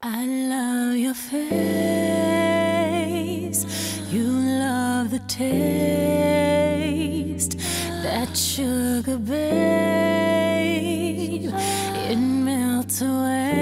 I love your face, you love the taste, that sugar, babe, it melts away.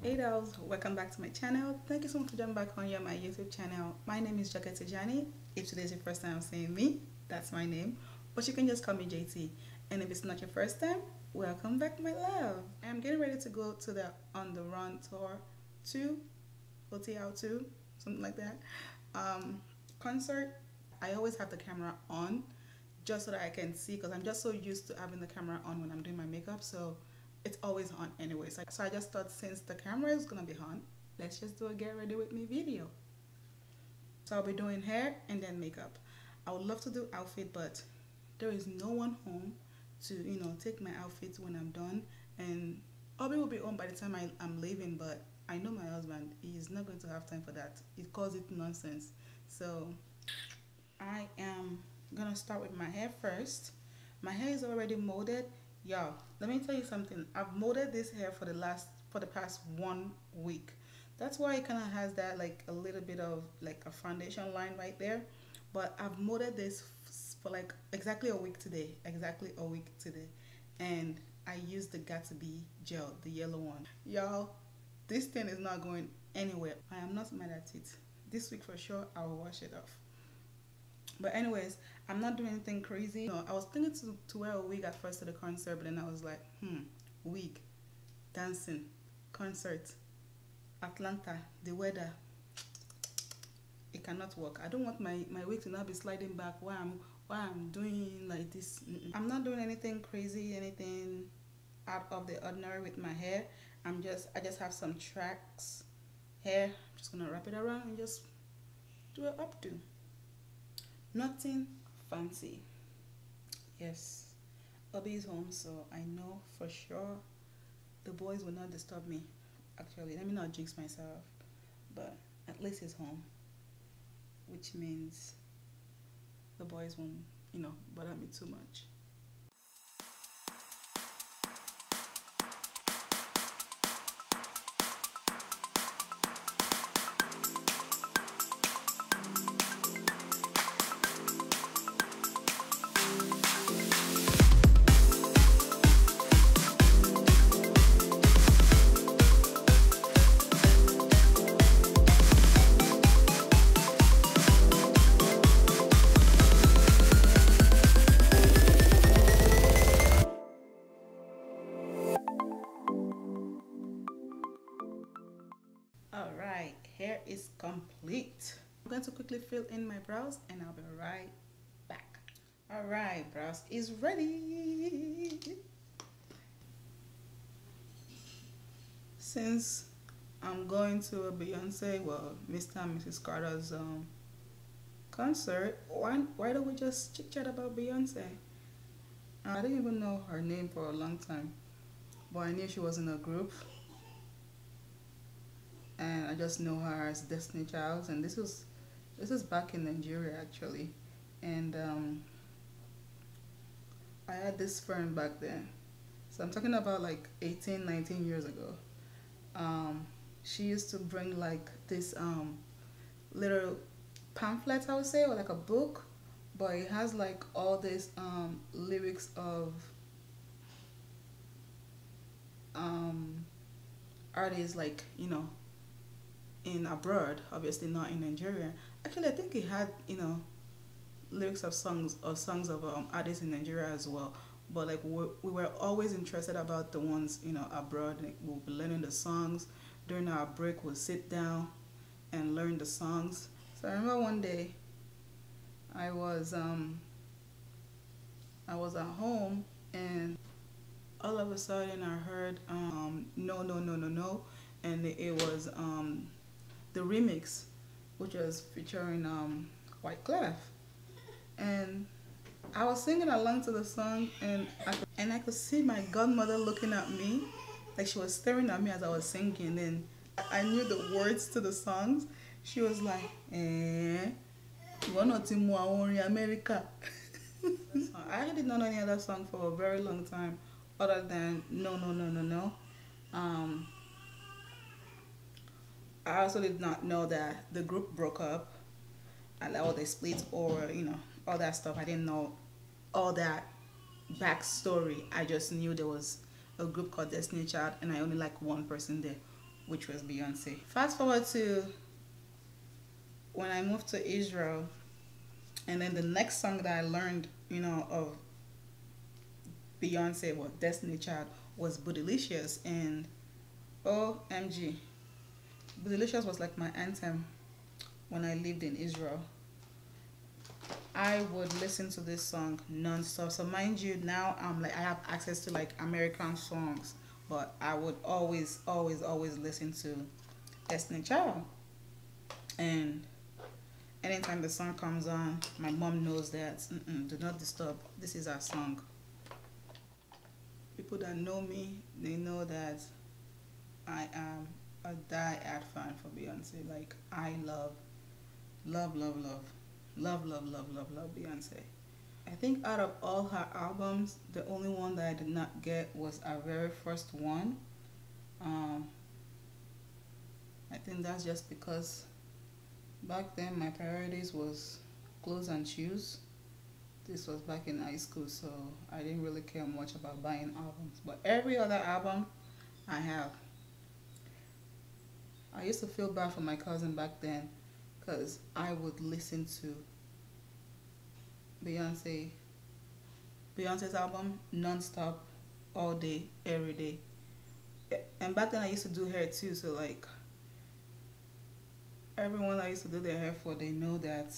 Hey dolls, welcome back to my channel. Thank you so much for jumping back on my YouTube channel. My name is Tijani. If today is your first time seeing me, that's my name, but you can just call me JT. And if it's not your first time, welcome back, my love. I'm getting ready to go to the On the Run Tour 2, OTR II, something like that, concert. I always have the camera on just so that I can see, because I'm just so used to having the camera on when I'm doing my makeup, so it's always on anyway. So I just thought, since the camera is gonna be on, let's just do a get ready with me video. So I'll be doing hair and then makeup. I would love to do outfit, but there is no one home to, you know, take my outfits when I'm done, and Obi will be home by the time I'm leaving, but I know my husband, he is not going to have time for that. He calls it nonsense. So I am gonna start with my hair first. My hair is already molded. Y'all, let me tell you something. I've molded this hair for the past 1 week. That's why it kind of has that, like, a little bit of like a foundation line right there. But I've molded this for like exactly a week today. And I used the GRWM gel, the yellow one. Y'all, this thing is not going anywhere. I am not mad at it. This week for sure I will wash it off. But anyways, I'm not doing anything crazy. No, I was thinking to wear a wig at first to the concert, but then I was like, wig, dancing, concert, Atlanta, the weather. It cannot work. I don't want my wig to not be sliding back while I'm doing like this. I'm not doing anything crazy, anything out of the ordinary with my hair. I just have some tracks hair. I'm just gonna wrap it around and just do an updo. Nothing fancy. Yes, Obi is home, so I know for sure the boys will not disturb me. Actually, let me not jinx myself, but at least he's home, which means the boys won't, you know, bother me too much. Alright, hair is complete. I'm going to quickly fill in my brows and I'll be right back. Alright, brows is ready. Since I'm going to a Beyonce, well, Mr. and Mrs. Carter's concert, why don't we just chit chat about Beyonce? I didn't even know her name for a long time, but I knew she was in a group. And I just know her as Destiny Child, and this is back in Nigeria actually, and I had this friend back then, so I'm talking about like 18-19 years ago. She used to bring like this little pamphlet, I would say, or like a book, but it has like all these lyrics of artists, like, you know, in abroad, obviously not in Nigeria. Actually, I think it had, you know, lyrics of songs of artists in Nigeria as well. But like we were always interested about the ones, you know, abroad. Like, we'll be learning the songs during our break. We'll sit down and learn the songs. So I remember one day I was at home, and all of a sudden I heard no no no no no, and it was the remix, which was featuring White Clef, and I was singing along to the song, and I could see my godmother looking at me, like she was staring at me as I was singing, and I knew the words to the songs. She was like, you are not in America. I actually did not know any other song for a very long time other than No No No No No. Um, I also did not know that the group broke up and all they split or all that stuff. I didn't know all that backstory. I just knew there was a group called Destiny Child and I only like one person there, which was Beyonce. Fast forward to when I moved to Israel, and then the next song that I learned, of Beyonce, well, Destiny Child, was Bootylicious, and OMG. Bootylicious was like my anthem when I lived in Israel. I would listen to this song non-stop. So mind you, now I have access to like American songs, but I would always listen to Destiny Child. And anytime the song comes on, my mom knows that do not disturb. This is our song. People that know me, they know that I am a die-hard fan for Beyonce. Like I love Beyonce. I think out of all her albums, the only one that I did not get was our very first one. I think that's just because back then my priorities was clothes and shoes. This was back in high school, so I didn't really care much about buying albums. But every other album I have. I used to feel bad for my cousin back then because I would listen to Beyonce's album non-stop, all day, every day. And back then I used to do hair too, so like everyone I used to do their hair for, they know that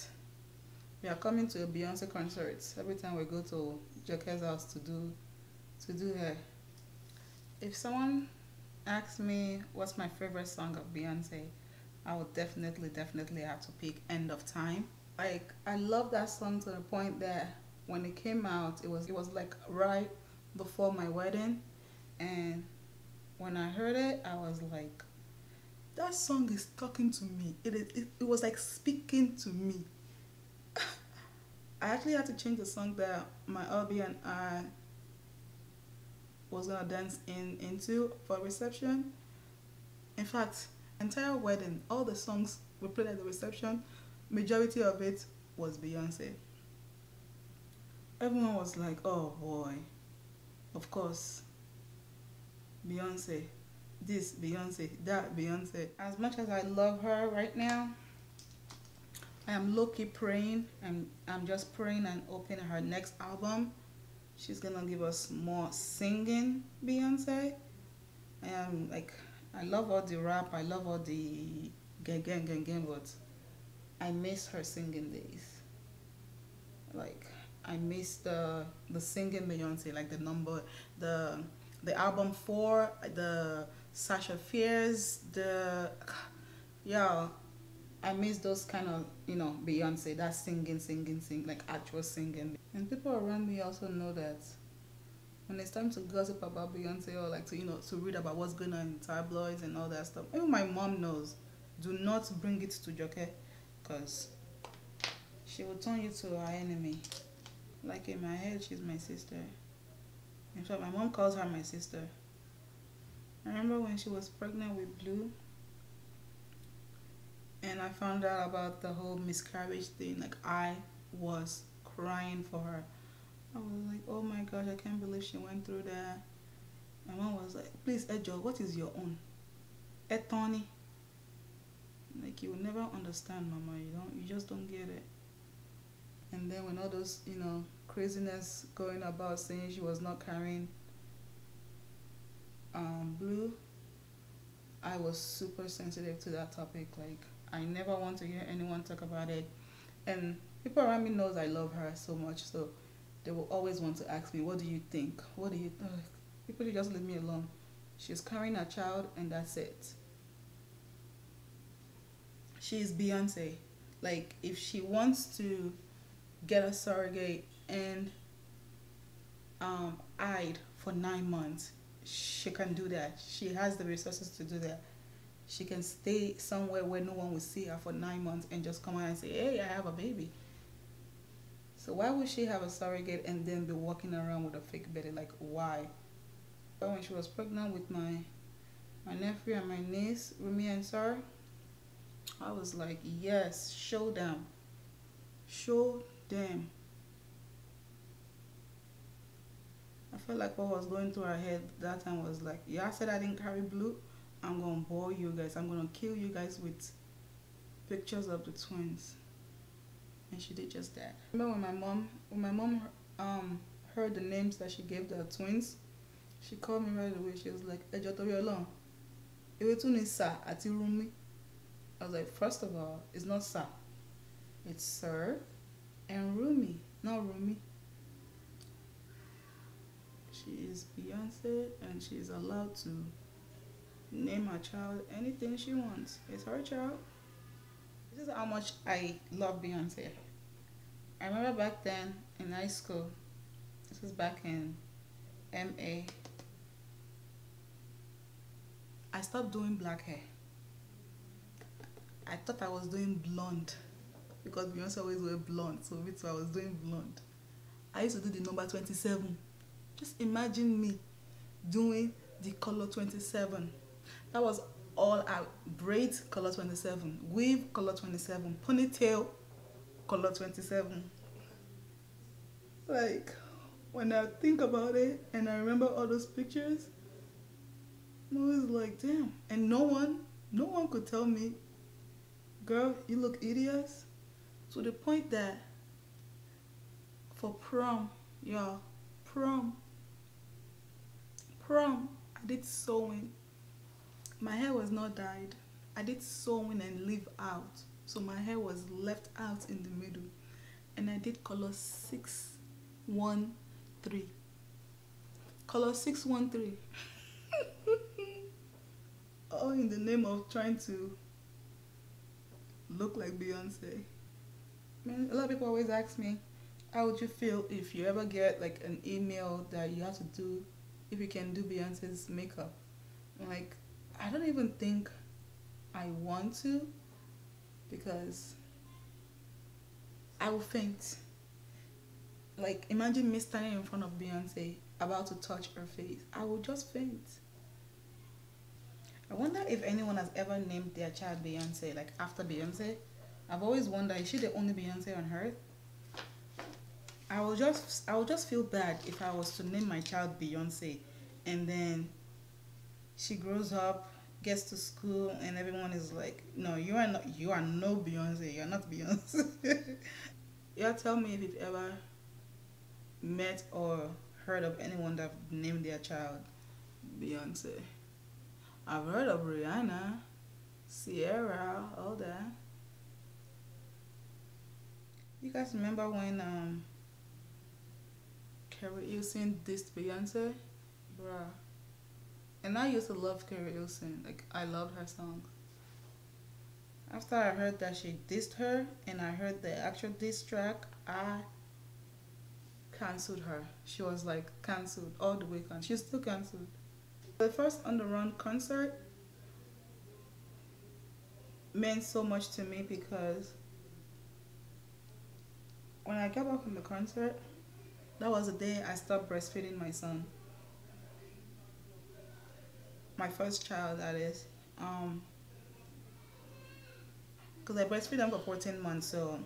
we are coming to a Beyonce concert every time we go to Joker's house to do hair. If someone asks me what's my favorite song of Beyonce, I would definitely have to pick End of Time. Like I love that song to the point that when it came out, it was like right before my wedding, and when I heard it, I was like, that song is talking to me. It was like speaking to me. I actually had to change the song that my hubby and I was gonna dance into for reception. In fact, entire wedding, all the songs we played at the reception, majority of it was Beyonce. Everyone was like, oh boy, of course, Beyonce, this Beyonce, that Beyonce. As much as I love her right now, I am low-key praying, and I'm just praying and hoping her next album, she's gonna give us more singing Beyonce. I love all the rap, I love all the gang, but I miss her singing days. Like I miss the singing Beyonce, like the album 4, the SACHA Fears, I miss those kind of, Beyonce, that singing, like actual singing. And people around me also know that when it's time to gossip about Beyonce or like to read about what's going on in tabloids and all that stuff, even my mom knows, do not bring it to Joke, because she will turn you to her enemy. Like in my head, she's my sister. In fact, my mom calls her my sister. I remember when she was pregnant with Blue, and I found out about the whole miscarriage thing. Like I was crying for her. I was like, oh my gosh, I can't believe she went through that. My mom was like, please, Ejo, what is your own? Etoni. Like you will never understand, Mama. You just don't get it. And then when all those, craziness going about saying she was not carrying Blue, I was super sensitive to that topic. Like I never want to hear anyone talk about it. And people around me knows I love her so much, so they will always want to ask me, what do you think? What do you think? People should just leave me alone. She's carrying a child and that's it. She's Beyonce. Like if she wants to get a surrogate and hide for 9 months, she can do that. She has the resources to do that. She can stay somewhere where no one will see her for 9 months and just come out and say, hey, I have a baby. So why would she have a surrogate and then be walking around with a fake belly? Like, why? But when she was pregnant with my nephew and my niece, Rumi and Sarah, I was like, yes, show them. Show them. I felt like what was going through her head that time was like, yeah, I said I didn't carry blue. I'm going to bore you guys. I'm going to kill you guys with pictures of the twins. And she did just that. Remember when my mom heard the names that she gave the twins, she called me right away. She was like, Ejo tori Olorun, ewe tun ni Sa ati Rumi. I was like, first of all, it's not Sa. It's Sir and Rumi, not Rumi. She is Beyonce and she is allowed to name her child anything she wants. It's her child. This is how much I love Beyonce. I remember back then in high school, this was back in MA, I stopped doing black hair. I thought I was doing blonde because Beyonce always wear blonde, so I was doing blonde. I used to do the number 27. Just imagine me doing the color 27. That was all out. Braids, color 27. Weave, color 27. Ponytail, color 27. Like, when I think about it and I remember all those pictures, I was like, damn. And no one could tell me, girl, you look hideous. To the point that for prom, y'all, prom, I did sewing. My hair was not dyed. I did sewing and leave out. So my hair was left out in the middle. And I did color 613. Color 613. All in the name of trying to look like Beyonce. Man, a lot of people always ask me, how would you feel if you ever get like an email that you have to do, if you can do Beyonce's makeup? I'm like, I don't even think I want to, because I will faint. Like, imagine me standing in front of Beyonce about to touch her face. I would just faint. I wonder if anyone has ever named their child Beyonce, like after Beyonce. I've always wondered, is she the only Beyonce on earth? I would just feel bad if I was to name my child Beyonce and then she grows up, gets to school, and everyone is like, no, you are no Beyonce, you're not Beyonce. Yeah, tell me if you've ever met or heard of anyone that named their child Beyonce. I've heard of Rihanna, Sierra, all that. You guys remember when Carrie Hilson dissed Beyonce? Bruh. And I used to love Carrie Hilson. Like, I loved her songs. After I heard that she dissed her and I heard the actual diss track, I cancelled her. She was like cancelled, all the way cancelled. She's still cancelled. The first On the Run concert meant so much to me because when I got back from the concert, that was the day I stopped breastfeeding my son. My first child, that is. Because I breastfeed him for 14 months, so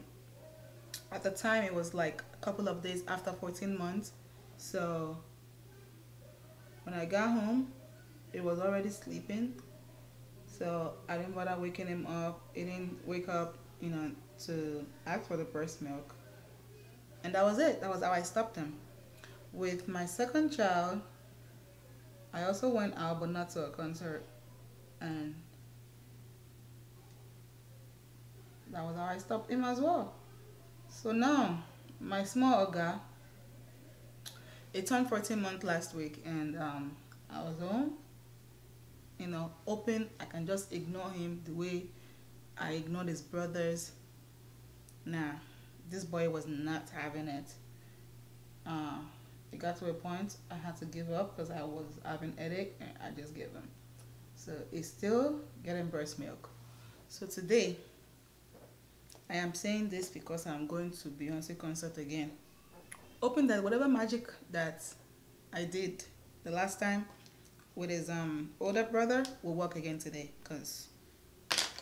at the time it was like a couple of days after 14 months. So when I got home, it was already sleeping. So I didn't bother waking him up. He didn't wake up, you know, to ask for the breast milk. And that was it. That was how I stopped him. With my second child, I also went out, but not to a concert. And that was how I stopped him as well. So now, my small Oga, it turned 14 months last week, and I was home, you know, open. I can just ignore him the way I ignored his brothers. Nah, this boy was not having it. It got to a point I had to give up because I was having headache, and I just gave him. So he's still getting breast milk. So today, I am saying this because I'm going to Beyonce concert again. Hoping that whatever magic that I did the last time with his older brother will work again today, because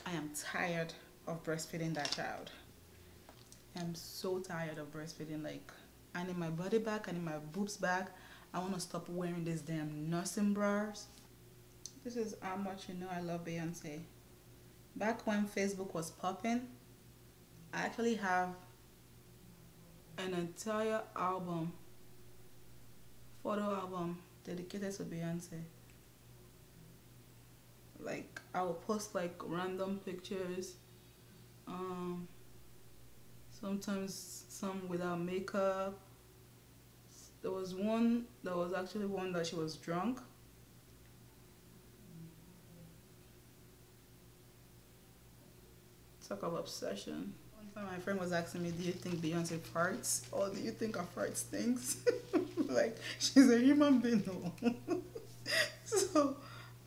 I am tired of breastfeeding that child. I'm so tired of breastfeeding. Like, I need my body back, I need my boobs back. I want to stop wearing these damn nursing bras. This is how much you know I love Beyonce. Back when Facebook was popping, I actually have an entire album, photo album dedicated to Beyonce. Like, I will post like random pictures, sometimes some without makeup. There was one that was actually one that she was drunk. Talk of obsession. One time my friend was asking me, do you think Beyonce farts? Or do you think her fart stinks? Like, she's a human being, no. So,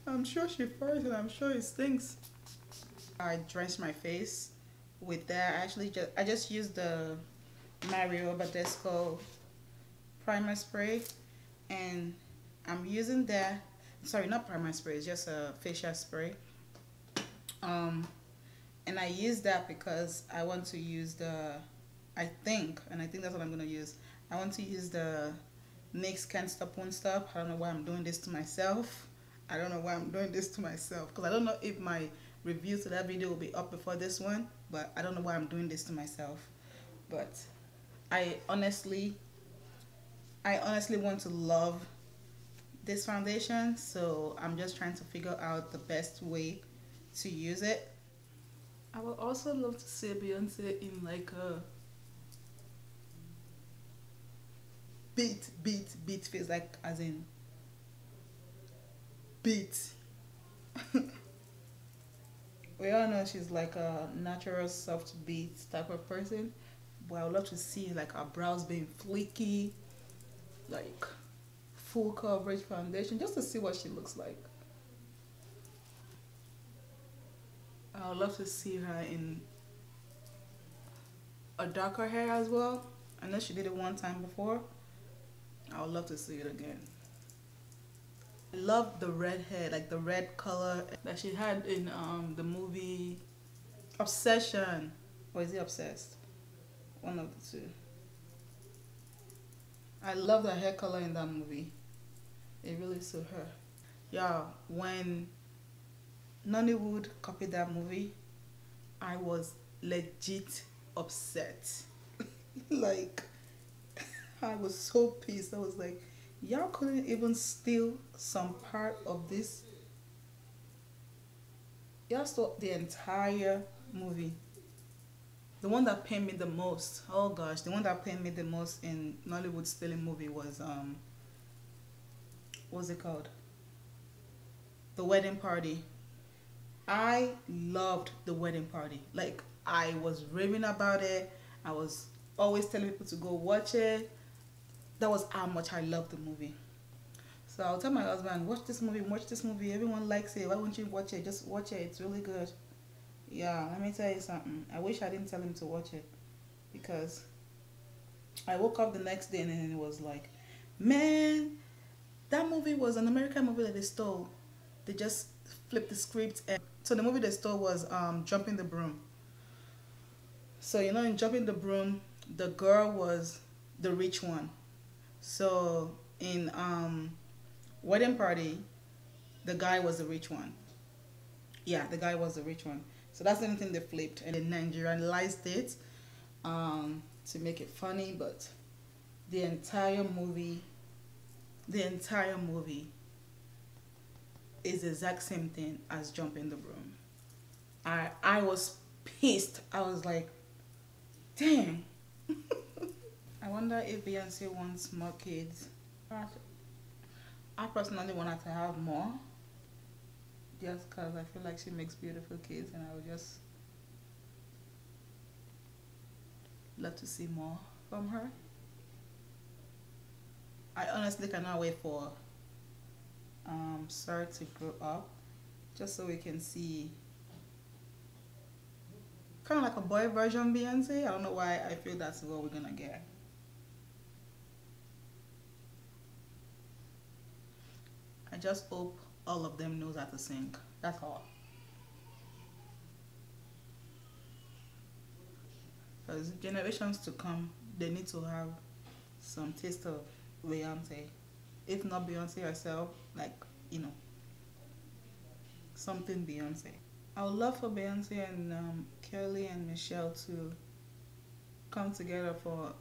I'm sure she farts and I'm sure it stinks. I drenched my face with that. I just used the Mario Badescu primer spray, and I'm using that. Sorry, not primer spray, it's just a facial spray. And I use that because I want to use the, I think that's what I'm gonna use. I want to use the NYX Can't Stop Won't Stop. I don't know why I'm doing this to myself. I don't know why I'm doing this to myself, because I don't know if my review to that video will be up before this one, but I don't know why I'm doing this to myself. But I honestly want to love this foundation, so I'm just trying to figure out the best way to use it. I would also love to see Beyonce in like a beat face, like as in beat. We all know she's like a natural soft beat type of person, but I would love to see like her brows being flaky, like full coverage foundation, just to see what she looks like. I would love to see her in a darker hair as well. I know she did it one time before. I would love to see it again. I love the red hair, like the red color that she had in the movie Obsession. Or is it Obsessed? One of the two. I love the hair color in that movie. It really suited her. Yeah, when Nollywood copied that movie, I was legit upset. Like, I was so pissed. I was like, y'all couldn't even steal some part of this. Y'all stole the entire movie. The one that pained me the most, oh gosh, the one that pained me the most in Nollywood stealing movie was what's it called? The Wedding Party. I loved The Wedding Party. Like, I was raving about it. I was always telling people to go watch it. That was how much I loved the movie. So I'll tell my husband, watch this movie, everyone likes it, why won't you watch it? Just watch it, it's really good. Yeah, let me tell you something. I wish I didn't tell him to watch it, because I woke up the next day and then it was like, man, that movie was an American movie that they stole. They just flipped the script. And so the movie they stole was Jumping the Broom. So, you know, in Jumping the Broom, the girl was the rich one. So in Wedding Party, the guy was the rich one. Yeah, the guy was the rich one. So that's the only thing they flipped, and they Nigerianized it to make it funny. But the entire movie is the exact same thing as Jumping the Broom. I was pissed. I was like, dang. I wonder if Beyonce wants more kids. I personally want her to have more, just because I feel like she makes beautiful kids, and I would just love to see more from her. I honestly cannot wait for Sir to grow up, just so we can see kind of like a boy version Beyonce. I don't know why I feel that's what we're gonna get. I just hope all of them knows how to sing. That's all. Because generations to come, they need to have some taste of Beyonce. If not Beyonce herself, like, you know, something Beyonce. I would love for Beyonce and Kelly and Michelle to come together for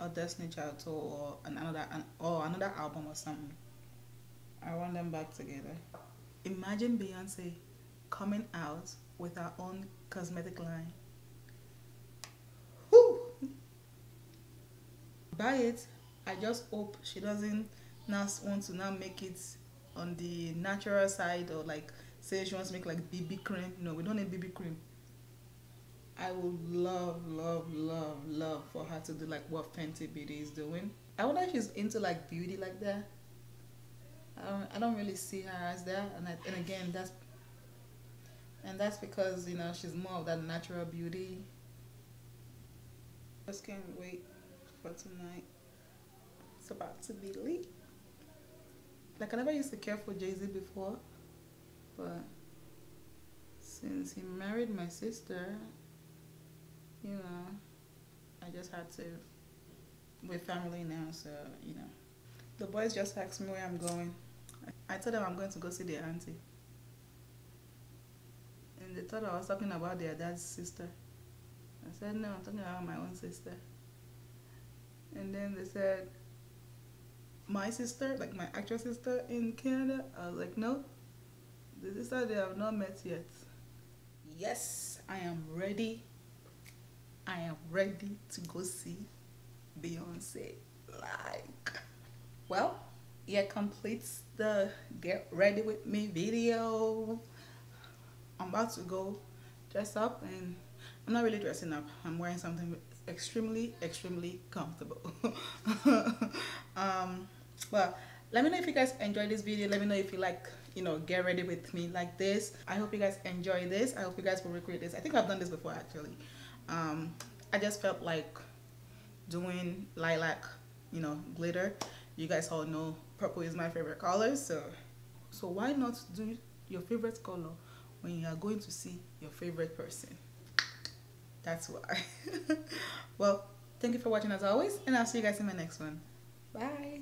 a Destiny Child tour or another album or something. I want them back together. Imagine Beyonce coming out with her own cosmetic line. Whew! Buy it. I just hope she doesn't now want to now make it on the natural side, or like say she wants to make like BB cream. No, we don't need BB cream. I would love for her to do like what Fenty Beauty is doing. I wonder if she's into like beauty like that. I don't really see her as that, and again that's because, you know, she's more of that natural beauty. Just can't wait for tonight. It's about to be lit. Like, I never used to care for Jay-Z before, but since he married my sister, you know, I just had to. We're family now, so, you know. The boys just asked me where I'm going. I told them I'm going to go see their auntie. And they thought I was talking about their dad's sister. I said, no, I'm talking about my own sister. And then they said, my sister, like my actual sister in Canada? I was like, no. The sister they have not met yet. Yes, I am ready. I am ready to go see Beyonce. Like, well, it completes the get ready with me video. I'm about to go dress up, and I'm not really dressing up. I'm wearing something extremely comfortable. Well, let me know if you guys enjoyed this video. Let me know if you like, you know, get ready with me like this. I hope you guys enjoy this. I hope you guys will recreate this. I think I've done this before actually. I just felt like doing lilac, you know, glitter. You guys all know purple is my favorite color, so why not do your favorite color when you are going to see your favorite person? That's why. Well, thank you for watching as always, and I'll see you guys in my next one. Bye.